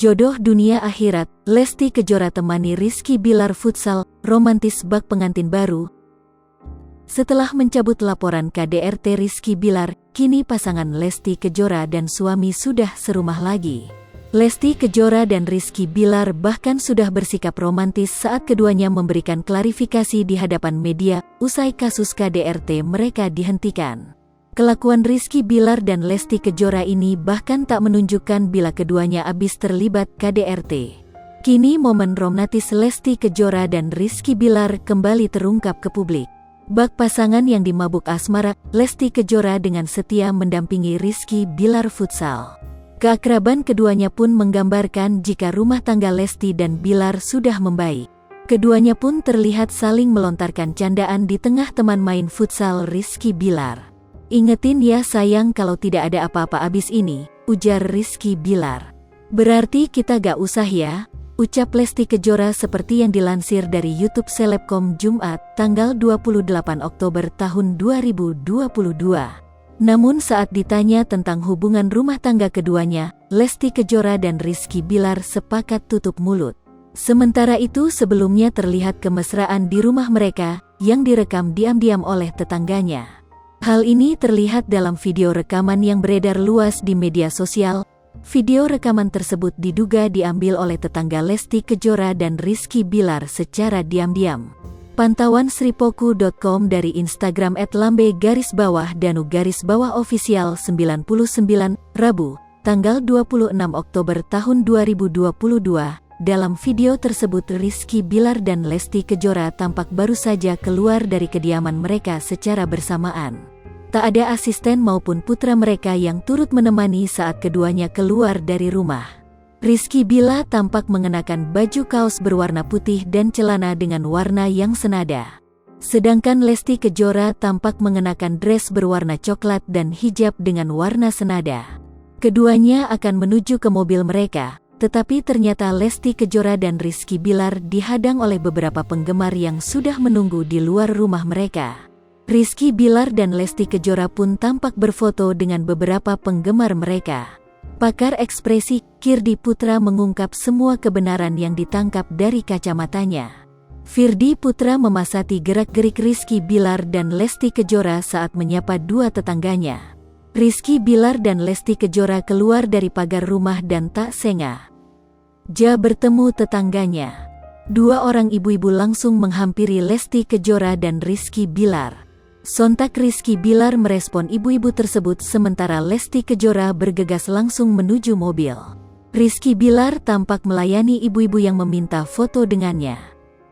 Jodoh dunia akhirat, Lesti Kejora temani Rizky Bilar futsal, romantis bak pengantin baru. Setelah mencabut laporan KDRT Rizky Bilar, kini pasangan Lesti Kejora dan suami sudah serumah lagi. Lesti Kejora dan Rizky Bilar bahkan sudah bersikap romantis saat keduanya memberikan klarifikasi di hadapan media usai kasus KDRT mereka dihentikan. Kelakuan Rizky Bilar dan Lesti Kejora ini bahkan tak menunjukkan bila keduanya habis terlibat KDRT. Kini momen romantis Lesti Kejora dan Rizky Bilar kembali terungkap ke publik. Bak pasangan yang dimabuk asmara, Lesti Kejora dengan setia mendampingi Rizky Bilar futsal. Keakraban keduanya pun menggambarkan jika rumah tangga Lesti dan Bilar sudah membaik. Keduanya pun terlihat saling melontarkan candaan di tengah teman main futsal Rizky Bilar. "Ingetin ya sayang kalau tidak ada apa-apa abis ini," ujar Rizky Bilar. "Berarti kita gak usah ya," ucap Lesti Kejora seperti yang dilansir dari YouTube Selebkom Jumat, tanggal 28 Oktober tahun 2022. Namun saat ditanya tentang hubungan rumah tangga keduanya, Lesti Kejora dan Rizky Bilar sepakat tutup mulut. Sementara itu sebelumnya terlihat kemesraan di rumah mereka, yang direkam diam-diam oleh tetangganya. Hal ini terlihat dalam video rekaman yang beredar luas di media sosial. Video rekaman tersebut diduga diambil oleh tetangga Lesti Kejora dan Rizky Bilar secara diam-diam. Pantauan sripoku.com dari Instagram @lambe_danu_official 99, Rabu, tanggal 26 Oktober tahun 2022. Dalam video tersebut Rizky Bilar dan Lesti Kejora tampak baru saja keluar dari kediaman mereka secara bersamaan. Tak ada asisten maupun putra mereka yang turut menemani saat keduanya keluar dari rumah. Rizky Bilar tampak mengenakan baju kaos berwarna putih dan celana dengan warna yang senada. Sedangkan Lesti Kejora tampak mengenakan dress berwarna coklat dan hijab dengan warna senada. Keduanya akan menuju ke mobil mereka. Tetapi ternyata Lesti Kejora dan Rizky Bilar dihadang oleh beberapa penggemar yang sudah menunggu di luar rumah mereka. Rizky Bilar dan Lesti Kejora pun tampak berfoto dengan beberapa penggemar mereka. Pakar ekspresi, Firdy Putra mengungkap semua kebenaran yang ditangkap dari kacamatanya. Firdy Putra memasati gerak-gerik Rizky Bilar dan Lesti Kejora saat menyapa dua tetangganya. Rizky Bilar dan Lesti Kejora keluar dari pagar rumah dan tak sengaja bertemu tetangganya. Dua orang ibu-ibu langsung menghampiri Lesti Kejora dan Rizky Bilar. Sontak Rizky Bilar merespon ibu-ibu tersebut sementara Lesti Kejora bergegas langsung menuju mobil. Rizky Bilar tampak melayani ibu-ibu yang meminta foto dengannya.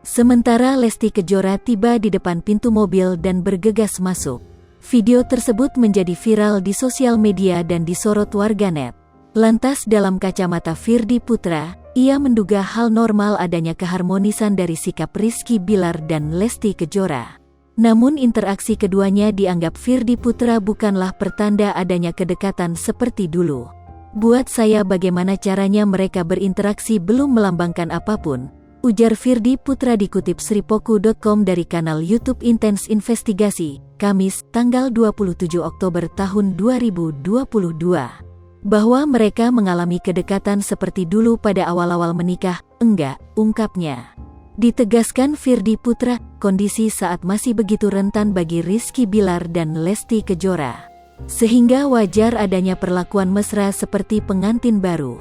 Sementara Lesti Kejora tiba di depan pintu mobil dan bergegas masuk. Video tersebut menjadi viral di sosial media dan disorot warganet. Lantas dalam kacamata Firdy Putra, ia menduga hal normal adanya keharmonisan dari sikap Rizky Bilar dan Lesti Kejora. Namun interaksi keduanya dianggap Firdy Putra bukanlah pertanda adanya kedekatan seperti dulu. "Buat saya bagaimana caranya mereka berinteraksi belum melambangkan apapun," ujar Firdy Putra dikutip sripoku.com dari kanal YouTube Intens Investigasi, Kamis, tanggal 27 Oktober tahun 2022. Bahwa mereka mengalami kedekatan seperti dulu pada awal-awal menikah, enggak, ungkapnya. Ditegaskan Firdy Putra, kondisi saat masih begitu rentan bagi Rizky Bilar dan Lesti Kejora. Sehingga wajar adanya perlakuan mesra seperti pengantin baru.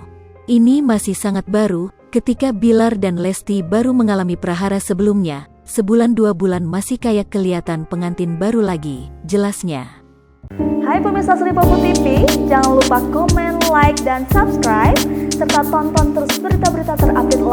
Ini masih sangat baru, ketika Bilar dan Lesti baru mengalami prahara sebelumnya, sebulan 2 bulan masih kayak kelihatan pengantin baru lagi, jelasnya. Hai pemirsa Sripoku TV, jangan lupa komen, like, dan subscribe, serta tonton terus berita-berita terupdate lainnya.